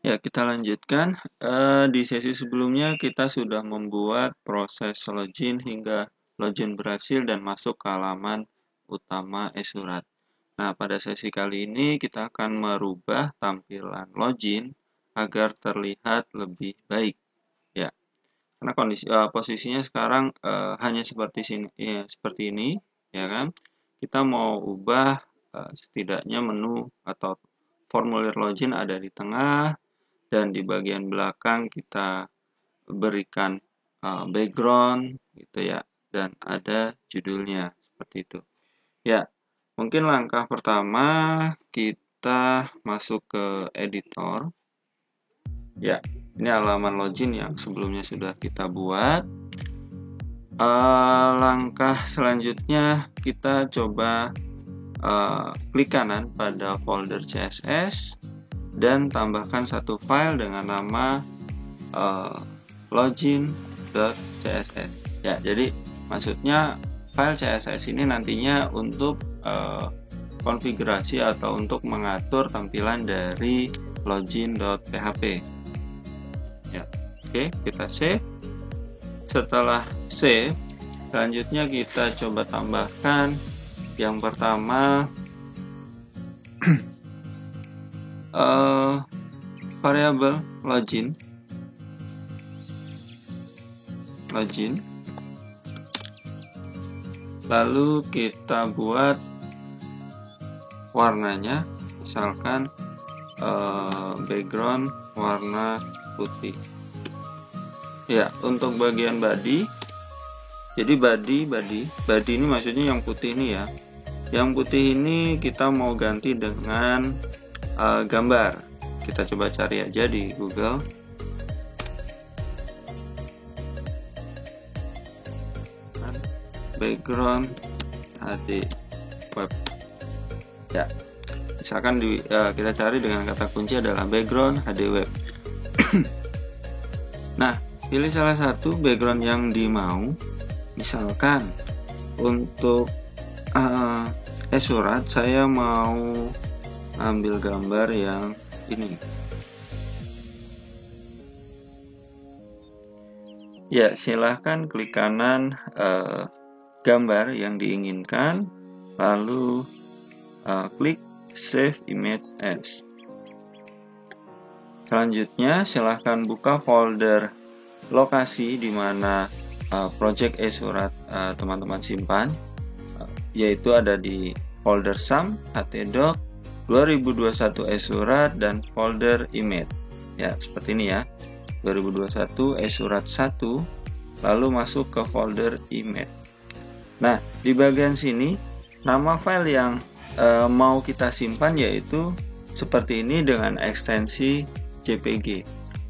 Ya, kita lanjutkan. Di sesi sebelumnya kita sudah membuat proses login hingga login berhasil dan masuk ke halaman utama e-surat. Nah, pada sesi kali ini kita akan merubah tampilan login agar terlihat lebih baik. Ya, karena posisinya sekarang hanya seperti ini, ya kan? Kita mau ubah setidaknya menu atau formulir login ada di tengah, dan di bagian belakang kita berikan background gitu ya, dan ada judulnya seperti itu. Ya, mungkin langkah pertama kita masuk ke editor. Ya, ini halaman login yang sebelumnya sudah kita buat. Langkah selanjutnya kita coba klik kanan pada folder CSS dan tambahkan satu file dengan nama login.css. Ya, jadi maksudnya file CSS ini nantinya untuk konfigurasi atau untuk mengatur tampilan dari login.php. Ya, oke, kita save. Setelah save, selanjutnya kita coba tambahkan yang pertama variabel login. Lalu kita buat warnanya, misalkan background warna putih. Ya, untuk bagian body, jadi body ini maksudnya yang putih ini ya. Yang putih ini kita mau ganti dengan gambar. Kita coba cari aja di Google. Background HD web. Ya, misalkan kita cari dengan kata kunci adalah background HD web. Nah, pilih salah satu background yang dimau. Misalkan untuk e-surat saya mau ambil gambar yang ini. Ya, silahkan klik kanan gambar yang diinginkan, lalu klik Save Image As. Selanjutnya, silahkan buka folder lokasi di mana project e-surat teman-teman simpan, yaitu ada di folder SAM, htdoc, 2021 e-surat, dan folder image. Ya, seperti ini ya, 2021 e-surat 1, lalu masuk ke folder image. Nah, di bagian sini, nama file yang mau kita simpan yaitu seperti ini dengan ekstensi JPG.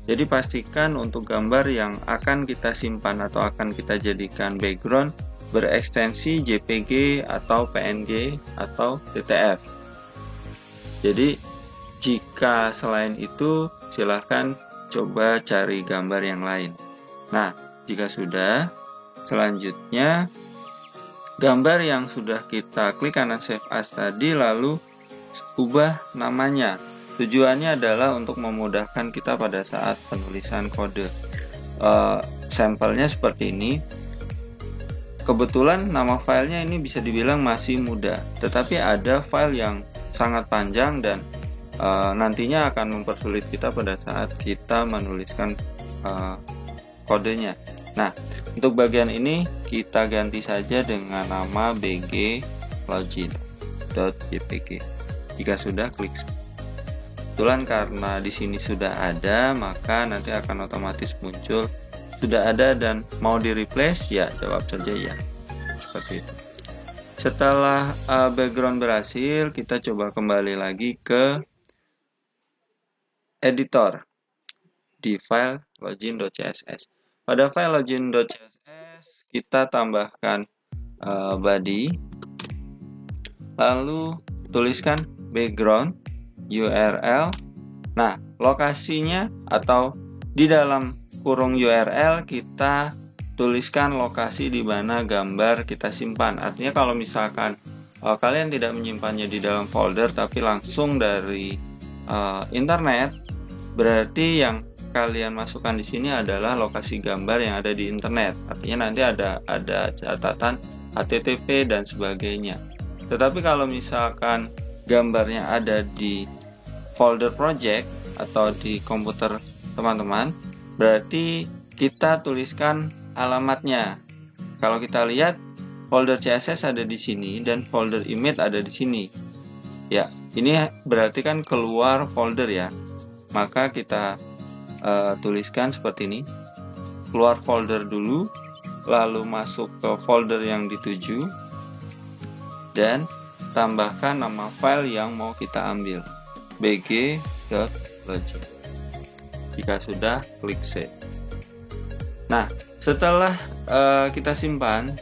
Jadi pastikan untuk gambar yang akan kita simpan atau akan kita jadikan background berekstensi JPG atau PNG atau DTF. Jadi jika selain itu silahkan coba cari gambar yang lain. Nah, jika sudah, selanjutnya gambar yang sudah kita klik kanan save as tadi lalu ubah namanya. Tujuannya adalah untuk memudahkan kita pada saat penulisan kode. Sampelnya seperti ini. Kebetulan nama filenya ini bisa dibilang masih mudah, tetapi ada file yang sangat panjang dan nantinya akan mempersulit kita pada saat kita menuliskan kodenya. Nah, untuk bagian ini kita ganti saja dengan nama bglogin.jpg. Jika sudah, klik. Kebetulan karena di sini sudah ada, maka nanti akan otomatis muncul sudah ada dan mau di replace, ya jawab saja ya. Seperti itu. Setelah background berhasil, kita coba kembali lagi ke editor di file login.css. Pada file login.css kita tambahkan body, lalu tuliskan background URL. Nah, lokasinya atau di dalam kurung URL kita tuliskan lokasi di mana gambar kita simpan. Artinya kalau misalkan kalian tidak menyimpannya di dalam folder tapi langsung dari internet, berarti yang kalian masukkan di sini adalah lokasi gambar yang ada di internet. Artinya nanti ada catatan HTTP dan sebagainya. Tetapi kalau misalkan gambarnya ada di folder project atau di komputer teman-teman, berarti kita tuliskan alamatnya. Kalau kita lihat folder CSS ada di sini dan folder image ada di sini. Ya, ini berarti kan keluar folder ya. Maka kita tuliskan seperti ini. Keluar folder dulu, lalu masuk ke folder yang dituju dan tambahkan nama file yang mau kita ambil, bg.login. Jika sudah, klik save. Nah, setelah kita simpan,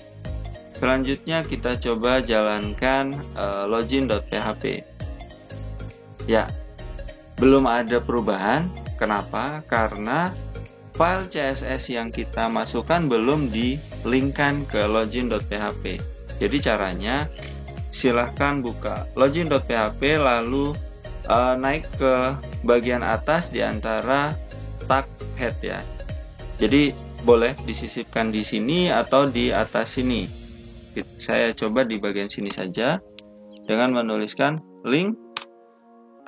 selanjutnya kita coba jalankan login.php. Ya, belum ada perubahan. Kenapa? Karena file CSS yang kita masukkan belum di-linkkan ke login.php. Jadi caranya, silahkan buka login.php lalu naik ke bagian atas di antara tag head ya. Jadi boleh disisipkan di sini atau di atas sini. Saya coba di bagian sini saja dengan menuliskan link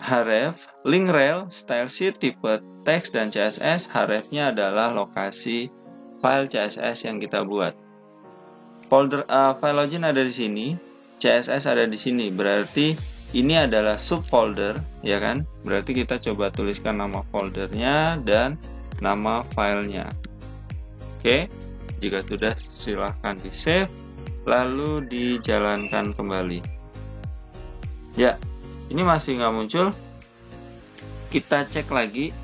href, link rel, style sheet, tipe teks dan CSS. Hrefnya adalah lokasi file CSS yang kita buat. Folder file login ada di sini, CSS ada di sini. Berarti ini adalah subfolder, ya kan? Berarti kita coba tuliskan nama foldernya dan nama filenya. Oke, jika sudah silahkan di save, lalu dijalankan kembali. Ya, ini masih nggak muncul. Kita cek lagi,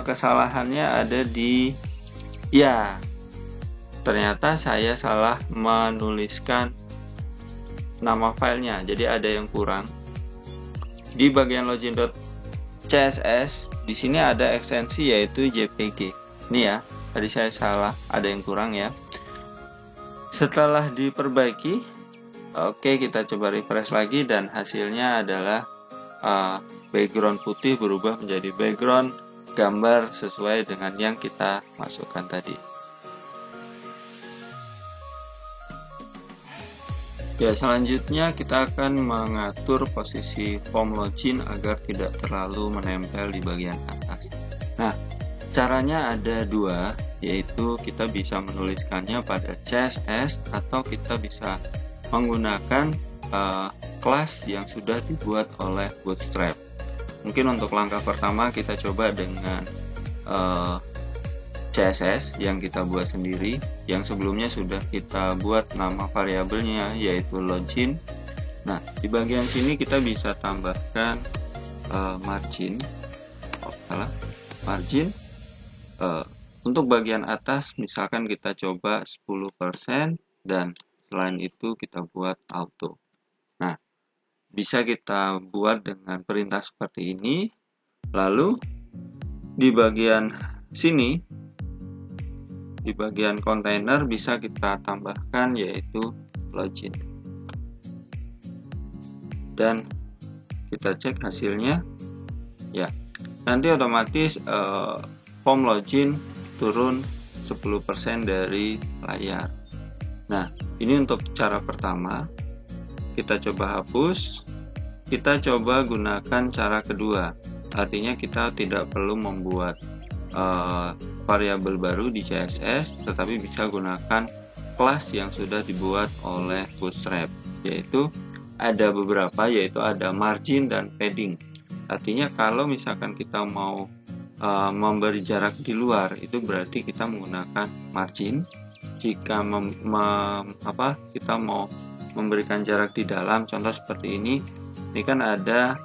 kesalahannya ada di, ya, ternyata saya salah menuliskan nama filenya, jadi ada yang kurang. Di bagian login.css, di sini ada ekstensi yaitu JPG. Ini ya, tadi saya salah, ada yang kurang ya. Setelah diperbaiki, oke, kita coba refresh lagi dan hasilnya adalah background putih berubah menjadi background gambar sesuai dengan yang kita masukkan tadi. Ya, selanjutnya kita akan mengatur posisi form login agar tidak terlalu menempel di bagian atas. Nah, caranya ada dua, yaitu kita bisa menuliskannya pada CSS atau kita bisa menggunakan kelas yang sudah dibuat oleh Bootstrap. Mungkin untuk langkah pertama kita coba dengan CSS yang kita buat sendiri, yang sebelumnya sudah kita buat nama variabelnya yaitu login. Nah, di bagian sini kita bisa tambahkan margin. Margin. Untuk bagian atas misalkan kita coba 10% dan selain itu kita buat auto. Nah, bisa kita buat dengan perintah seperti ini. Lalu di bagian sini, di bagian kontainer bisa kita tambahkan yaitu login. Dan kita cek hasilnya. Ya, nanti otomatis form login turun 10% dari layar. Nah, ini untuk cara pertama. Kita coba hapus. Kita coba gunakan cara kedua. Artinya kita tidak perlu membuat variabel baru di CSS, tetapi bisa gunakan kelas yang sudah dibuat oleh Bootstrap. Yaitu ada beberapa, yaitu ada margin dan padding. Artinya kalau misalkan kita mau memberi jarak di luar, itu berarti kita menggunakan margin. Jika kita mau memberikan jarak di dalam, contoh seperti ini kan ada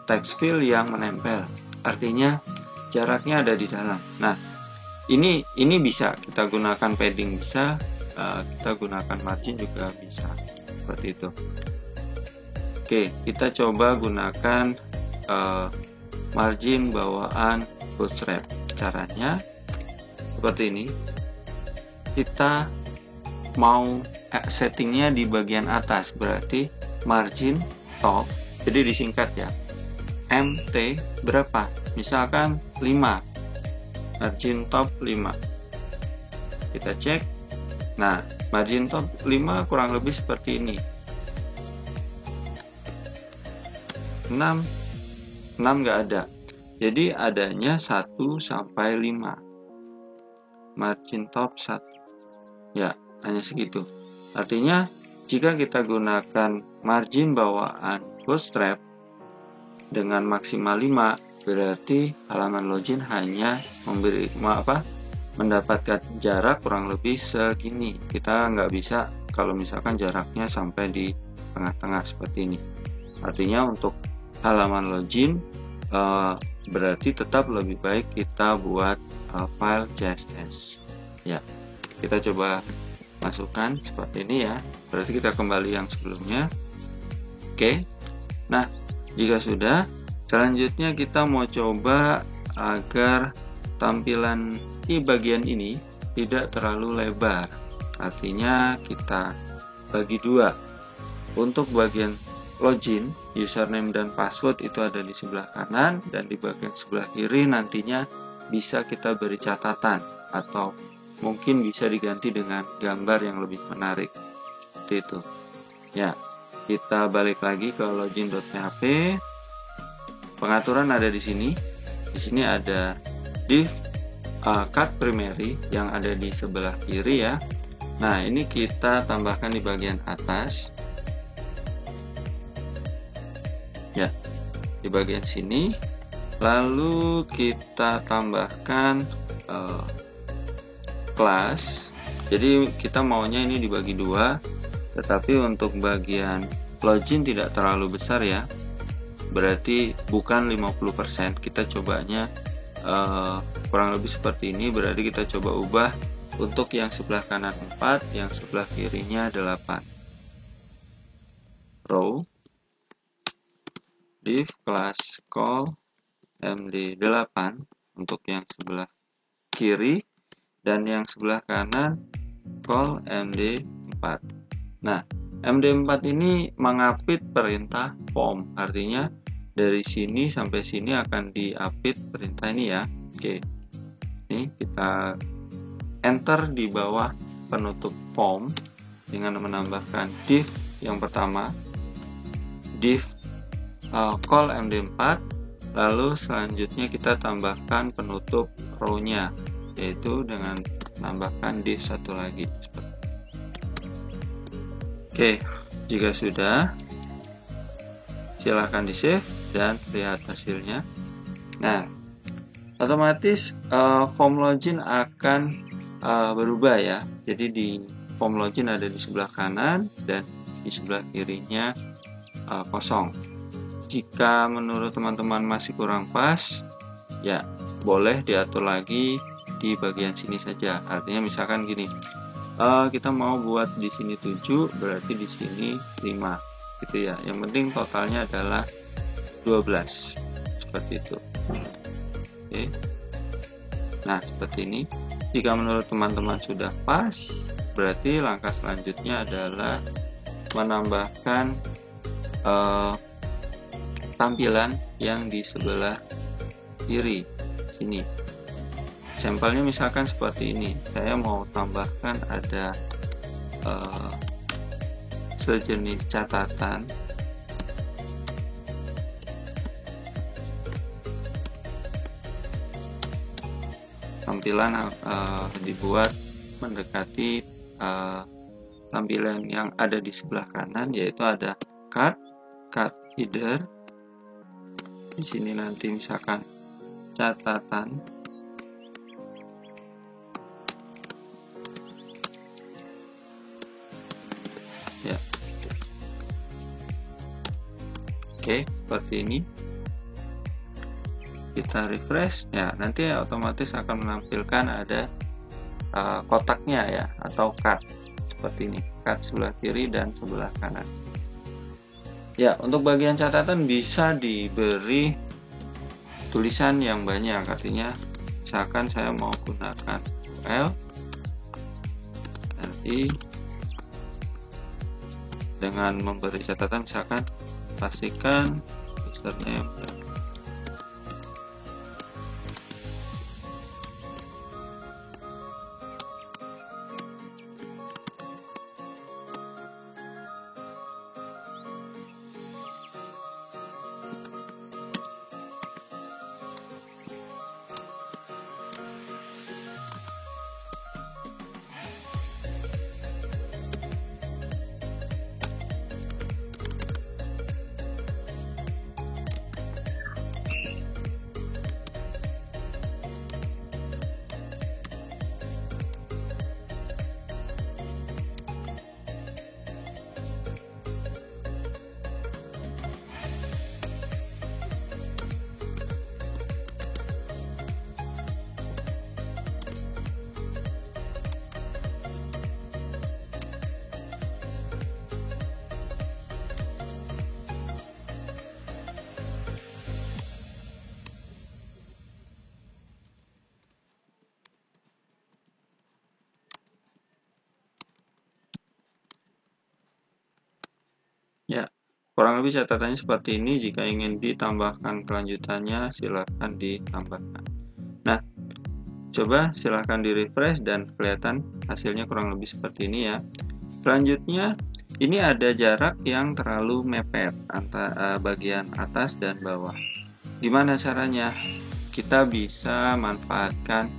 text fill yang menempel, artinya jaraknya ada di dalam. Nah, ini bisa kita gunakan padding, bisa kita gunakan margin juga bisa, seperti itu. Oke, kita coba gunakan margin bawaan Bootstrap. Caranya seperti ini. Kita mau settingnya di bagian atas, berarti margin top, jadi disingkat ya, MT berapa, misalkan 5, margin top 5, kita cek. Nah, margin top 5 kurang lebih seperti ini. 6 nggak ada, jadi adanya 1 sampai 5, margin top 1 ya, hanya segitu. Artinya jika kita gunakan margin bawaan bootstrap dengan maksimal 5, berarti halaman login hanya mendapatkan jarak kurang lebih segini. Kita nggak bisa kalau misalkan jaraknya sampai di tengah-tengah seperti ini. Artinya untuk halaman login berarti tetap lebih baik kita buat file CSS ya. Kita coba masukkan seperti ini ya, berarti kita kembali yang sebelumnya. Oke, nah jika sudah, selanjutnya kita mau coba agar tampilan di bagian ini tidak terlalu lebar. Artinya kita bagi dua. Untuk bagian login, username dan password itu ada di sebelah kanan, dan di bagian sebelah kiri nantinya bisa kita beri catatan atau mungkin bisa diganti dengan gambar yang lebih menarik seperti itu ya. Kita balik lagi ke login.php. Pengaturan ada di sini. Di sini ada div cut primary yang ada di sebelah kiri ya. Nah, ini kita tambahkan di bagian atas. Ya, di bagian sini. Lalu kita tambahkan kelas. Jadi kita maunya ini dibagi dua, tetapi untuk bagian login tidak terlalu besar ya. Berarti bukan 50%. Kita cobanya kurang lebih seperti ini. Berarti kita coba ubah untuk yang sebelah kanan 4, yang sebelah kirinya 8. Row div class call md8 untuk yang sebelah kiri, dan yang sebelah kanan call md4. Nah, md4 ini mengapit perintah form, artinya dari sini sampai sini akan diapit perintah ini ya. Oke, ini kita enter di bawah penutup form dengan menambahkan div yang pertama, div call md4, lalu selanjutnya kita tambahkan penutup row-nya, yaitu dengan menambahkan div satu lagi. Oke, jika sudah, silahkan di save dan lihat hasilnya. Nah, otomatis form login akan berubah ya. Jadi di form login ada di sebelah kanan dan di sebelah kirinya kosong. Jika menurut teman-teman masih kurang pas, ya boleh diatur lagi di bagian sini saja. Artinya misalkan gini, kita mau buat di sini 7, berarti di sini 5 gitu ya. Yang penting totalnya adalah 12 seperti itu. Oke. Nah, seperti ini. Jika menurut teman-teman sudah pas, berarti langkah selanjutnya adalah menambahkan tampilan yang di sebelah kiri sini. Sampelnya misalkan seperti ini. Saya mau tambahkan ada sejenis catatan. Tampilan dibuat mendekati tampilan yang ada di sebelah kanan, yaitu ada card header. Di sini nanti misalkan catatan. Ya. Oke, seperti ini. Kita refresh ya, nanti otomatis akan menampilkan ada kotaknya ya, atau card seperti ini, card sebelah kiri dan sebelah kanan. Ya, untuk bagian catatan bisa diberi tulisan yang banyak. Artinya misalkan saya mau gunakan URL RI dengan memberi catatan, misalkan pastikan username Kurang lebih catatannya seperti ini. Jika ingin ditambahkan kelanjutannya, silahkan ditambahkan. Nah, coba silahkan di refresh dan kelihatan hasilnya kurang lebih seperti ini ya. Selanjutnya, ini ada jarak yang terlalu mepet antara bagian atas dan bawah. Gimana caranya? Kita bisa manfaatkan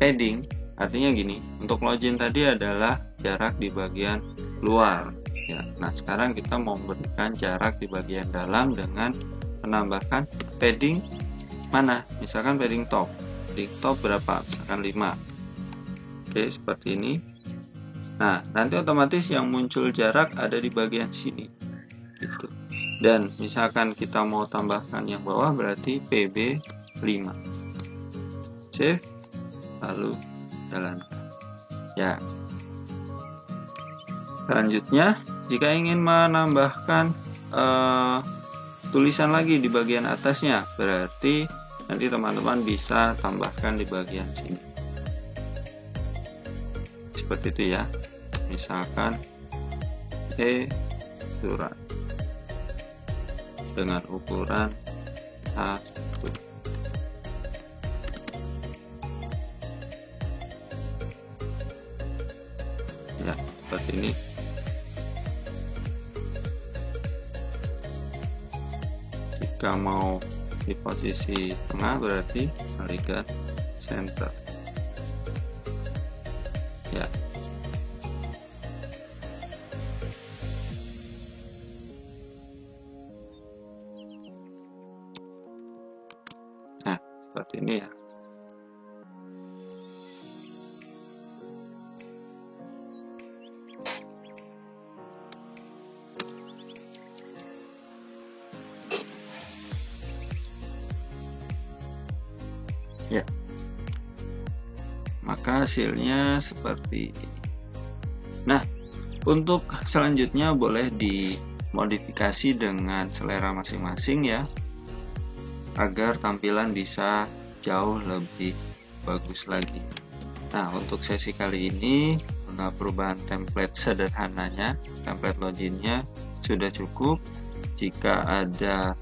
padding. Artinya gini, untuk login tadi adalah jarak di bagian luar. Ya, nah sekarang kita mau memberikan jarak di bagian dalam dengan menambahkan padding mana? Misalkan padding top. Padding top berapa? Misalkan 5. Oke, seperti ini. Nah, nanti otomatis yang muncul jarak ada di bagian sini. Gitu. Dan misalkan kita mau tambahkan yang bawah berarti PB 5. Save, lalu jalankan. Ya. Selanjutnya, jika ingin menambahkan tulisan lagi di bagian atasnya, berarti nanti teman-teman bisa tambahkan di bagian sini. Seperti itu ya. Misalkan surat dengan ukuran A1. Ya, seperti ini. Jika mau di posisi tengah berarti alihkan center. Ya. Nah, seperti ini ya. Ya. Maka hasilnya seperti ini. Nah, untuk selanjutnya boleh dimodifikasi dengan selera masing-masing ya, agar tampilan bisa jauh lebih bagus lagi. Nah, untuk sesi kali ini dengan perubahan template sederhananya, template loginnya sudah cukup. Jika ada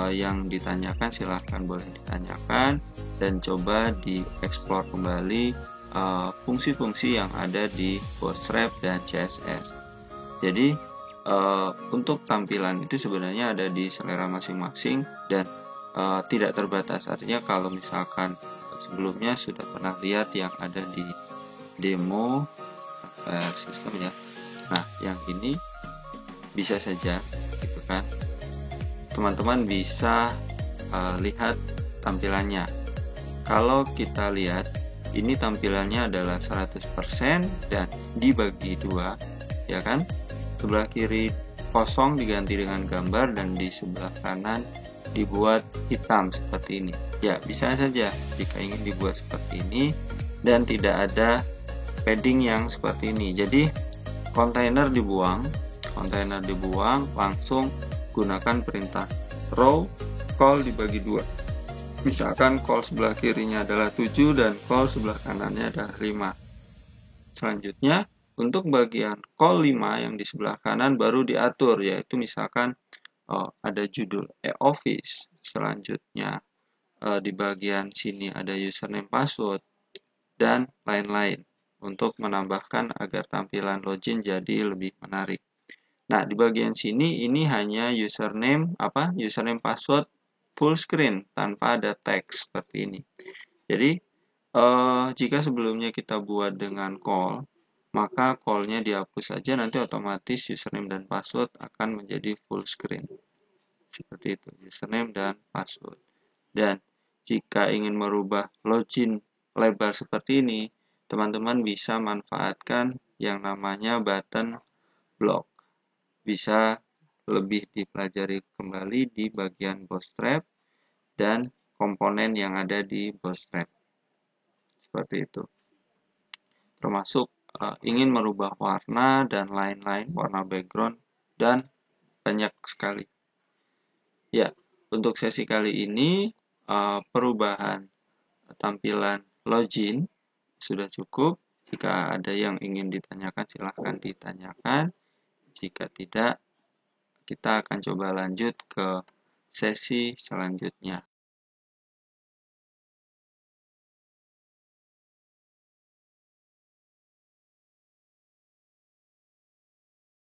yang ditanyakan, silahkan boleh ditanyakan dan coba dieksplor kembali fungsi-fungsi yang ada di Bootstrap dan CSS. Jadi untuk tampilan itu sebenarnya ada di selera masing-masing dan tidak terbatas. Artinya kalau misalkan sebelumnya sudah pernah lihat yang ada di demo sistem ya, nah yang ini bisa saja gitu kan, teman-teman bisa lihat tampilannya. Kalau kita lihat ini tampilannya adalah 100% dan dibagi dua ya kan, sebelah kiri kosong diganti dengan gambar dan di sebelah kanan dibuat hitam seperti ini. Ya, bisa saja jika ingin dibuat seperti ini dan tidak ada padding yang seperti ini. Jadi kontainer dibuang, langsung gunakan perintah row call dibagi dua. Misalkan call sebelah kirinya adalah 7 dan call sebelah kanannya adalah 5. Selanjutnya untuk bagian call 5 yang di sebelah kanan baru diatur, yaitu misalkan ada judul e-office, selanjutnya di bagian sini ada username password dan lain-lain untuk menambahkan agar tampilan login jadi lebih menarik. Nah, di bagian sini ini hanya username password full screen tanpa ada teks seperti ini. Jadi jika sebelumnya kita buat dengan call, maka call-nya dihapus saja, nanti otomatis username dan password akan menjadi full screen. Seperti itu, username dan password. Dan jika ingin merubah login lebar seperti ini, teman-teman bisa manfaatkan yang namanya button block. Bisa lebih dipelajari kembali di bagian Bootstrap dan komponen yang ada di Bootstrap. Seperti itu. Termasuk ingin merubah warna dan lain-lain, warna background dan banyak sekali. Ya, untuk sesi kali ini perubahan tampilan login sudah cukup. Jika ada yang ingin ditanyakan, silahkan ditanyakan. Jika tidak, kita akan coba lanjut ke sesi selanjutnya.